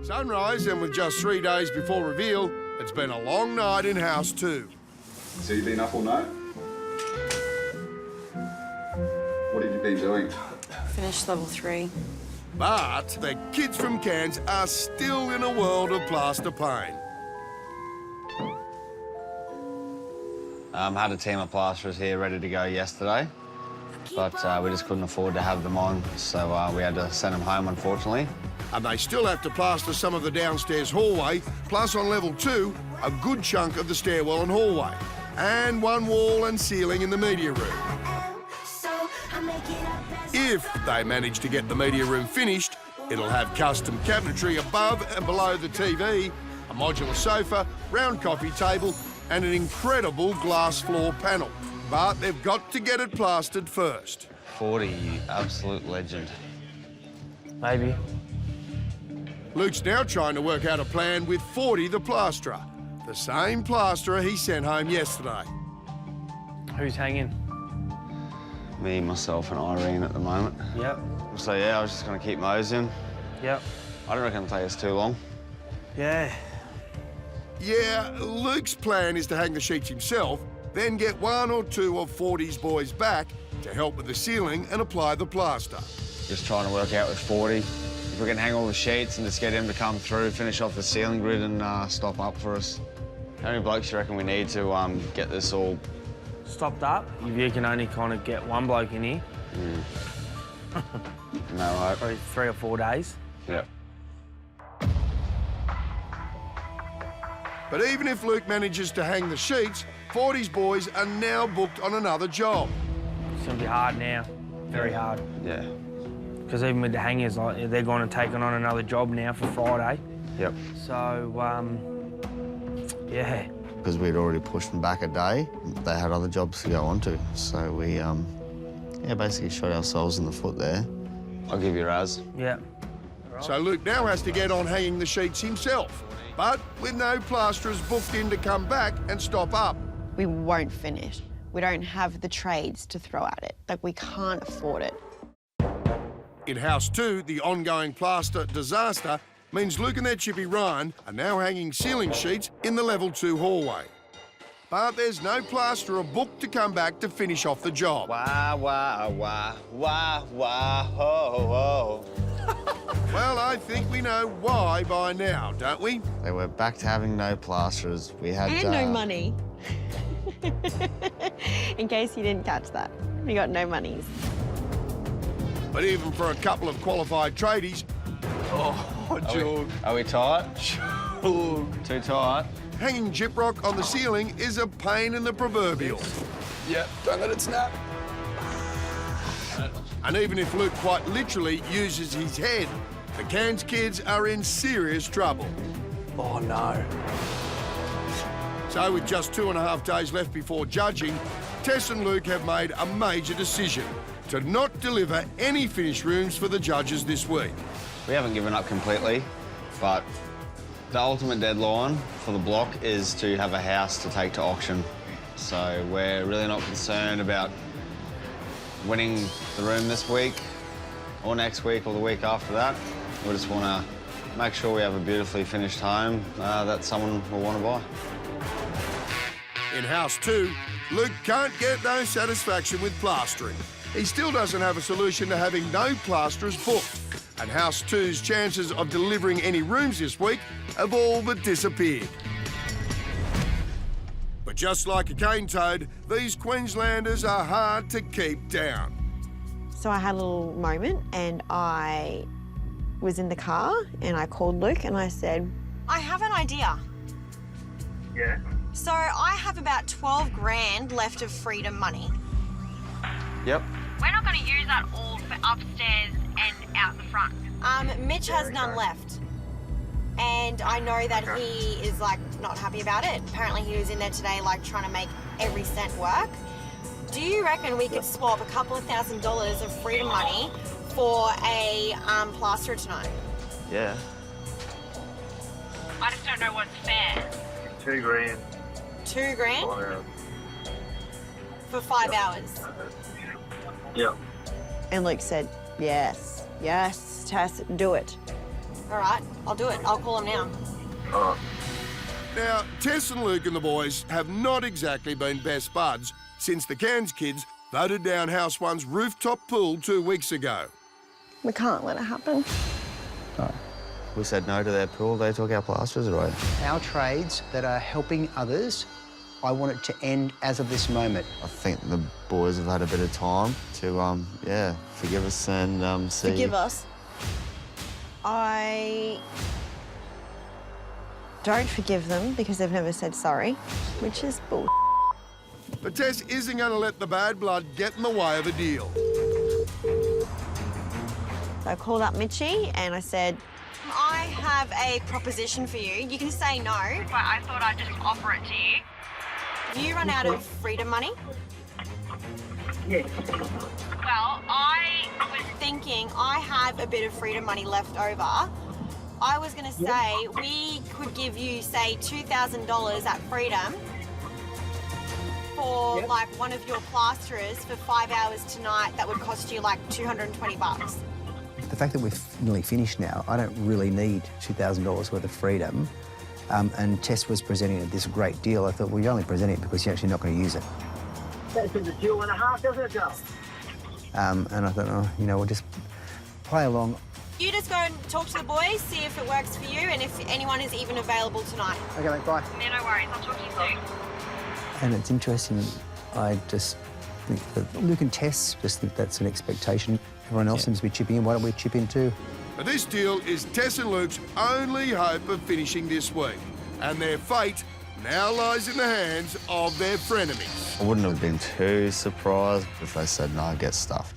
Sunrise, and with just 3 days before reveal, it's been a long night in house 2. So you've been up all night? What have you been doing? Finished level 3. But the kids from Cairns are still in a world of plaster pain. Had a team of plasterers here ready to go yesterday, but we just couldn't afford to have them on, so we had to send them home, unfortunately. And they still have to plaster some of the downstairs hallway, plus on level 2, a good chunk of the stairwell and hallway, and one wall and ceiling in the media room. If they manage to get the media room finished, it'll have custom cabinetry above and below the TV, a modular sofa, round coffee table, and an incredible glass floor panel. But they've got to get it plastered first. 40, you absolute legend. Maybe. Luke's now trying to work out a plan with 40 the plasterer, the same plasterer he sent home yesterday. Who's hanging? Me, myself, and Irene at the moment. Yep. So, yeah, I was just going to keep moseying. Yep. I don't reckon it'll take us too long. Yeah. Yeah, Luke's plan is to hang the sheets himself, then get 1 or 2 of 40's boys back to help with the ceiling and apply the plaster. Just trying to work out with 40. If we can hang all the sheets and just get him to come through, finish off the ceiling grid and stop up for us. How many blokes do you reckon we need to get this all... Stopped up? You can only kind of get one bloke in here. No hope. Probably 3 or 4 days. Yep. But even if Luke manages to hang the sheets, 40's boys are now booked on another job. It's going to be hard now. Very hard. Yeah. Because even with the hangers, like, they're going to take on another job now for Friday. Yep. So, yeah. Because we'd already pushed them back a day, they had other jobs to go on to. So we, yeah, basically shot ourselves in the foot there. I'll give you a raz. Yeah. So Luke now has to get on hanging the sheets himself, but with no plasterers booked in to come back and stop up. We won't finish. We don't have the trades to throw at it. Like, we can't afford it. In house 2, the ongoing plaster disaster means Luke and their chippy Ryan are now hanging ceiling sheets in the level 2 hallway. But there's no plasterer booked to come back to finish off the job. Wah, wah, wah, wah, wah, ho, ho. Well, I think we know why by now, don't we? They were back to having no plasterers. We had... And no money. In case you didn't catch that. We got no monies. But even for a couple of qualified tradies... Oh, George. Are we tight? Too tight? Hanging gyprock on the ceiling is a pain in the proverbial. Yep, don't let it snap. And even if Luke quite literally uses his head, the Cairns kids are in serious trouble. Oh, no. So with just 2.5 days left before judging, Tess and Luke have made a major decision to not deliver any finished rooms for the judges this week. We haven't given up completely, but the ultimate deadline for the block is to have a house to take to auction. So we're really not concerned about winning the room this week or next week or the week after that. We just want to make sure we have a beautifully finished home that someone will want to buy. In house 2, Luke can't get no satisfaction with plastering. He still doesn't have a solution to having no plasterers booked. And house 2's chances of delivering any rooms this week have all but disappeared. But just like a cane toad, these Queenslanders are hard to keep down. So I had a little moment and I was in the car and I called Luke and I said, I have an idea. Yeah. So I have about 12 grand left of freedom money. Yep. We're not going to use that all for upstairs and out the front. Mitch has none left. And I know that he is, like, not happy about it. Apparently he was in there today, like, trying to make every cent work. Do you reckon we could swap a couple of $1,000s of freedom money for a plasterer tonight? Yeah. I just don't know what's fair. 2 grand. 2 grand? For 5 hours? Yep. And Luke said, yes, yes, Tess, do it. All right, I'll do it. I'll call him now. Oh, Now, Tess and Luke and the boys have not exactly been best buds since the Cairns kids voted down House One's rooftop pool 2 weeks ago. We can't let it happen. We said no to their pool, they took our plasterers away. Our trades that are helping others, I want it to end as of this moment. I think the boys have had a bit of time to, forgive us and see... Forgive us. I don't forgive them because they've never said sorry, which is bull. But Tess isn't going to let the bad blood get in the way of a deal. I called up Mitchie and I said, I have a proposition for you. You can say no. But I thought I'd just offer it to you. You run out of freedom money. yeah. Well, I was Thinking I have a bit of freedom money left over. I was going to say we could give you, say, $2,000 at Freedom for like one of your plasterers for 5 hours tonight. That would cost you like $220. The fact that we're nearly finished now, I don't really need $2,000 worth of freedom. And Tess was presenting this great deal. I thought, well, you're only presenting it because you're actually not going to use it. That's been a deal and a half, doesn't it, Joe? And I thought, oh, you know, we'll just play along. You just go and talk to the boys, see if it works for you and if anyone is even available tonight. Okay, mate, bye. Yeah, no worries. I'll talk to you soon. And it's interesting, I just think that Luke and Tess just think that's an expectation. Everyone else seems to be chipping in. Why don't we chip in too? But this deal is Tess and Luke's only hope of finishing this week. And their fate now lies in the hands of their frenemies. I wouldn't have been too surprised if they said no, get stuffed.